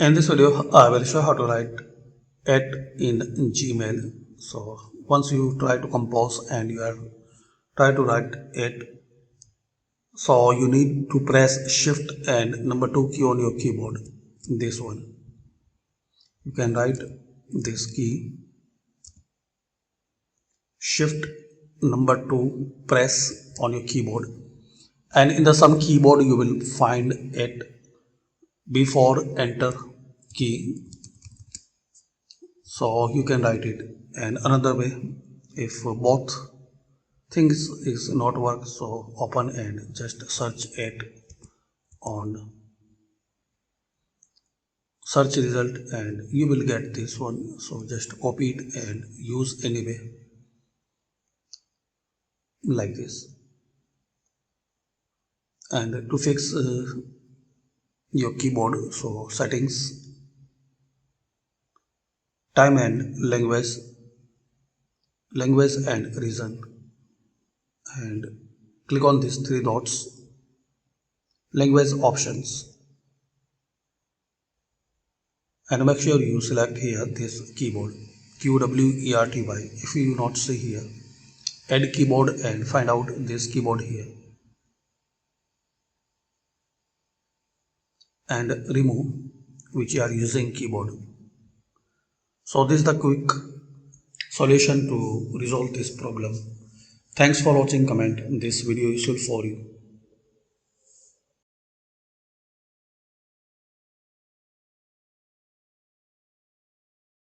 In this video, I will show how to write it in Gmail. So once you try to compose and you are try to write it, so you need to press Shift and number 2 key on your keyboard. This one. You can write this key. Shift number 2 press on your keyboard, and in the some keyboard you will find it before enter key, so you can write it. And another way, if both things is not work, so open and just search it on search result and you will get this one. So just copy it and use anyway like this. And to fix your keyboard, so settings, time and language and region, and click on these three dots, language options, and make sure you select here this keyboard QWERTY. If you not see here, add keyboard and find out this keyboard here and remove which you are using keyboard. So this is the quick solution to resolve this problem. Thanks for watching. Comment this video useful for you.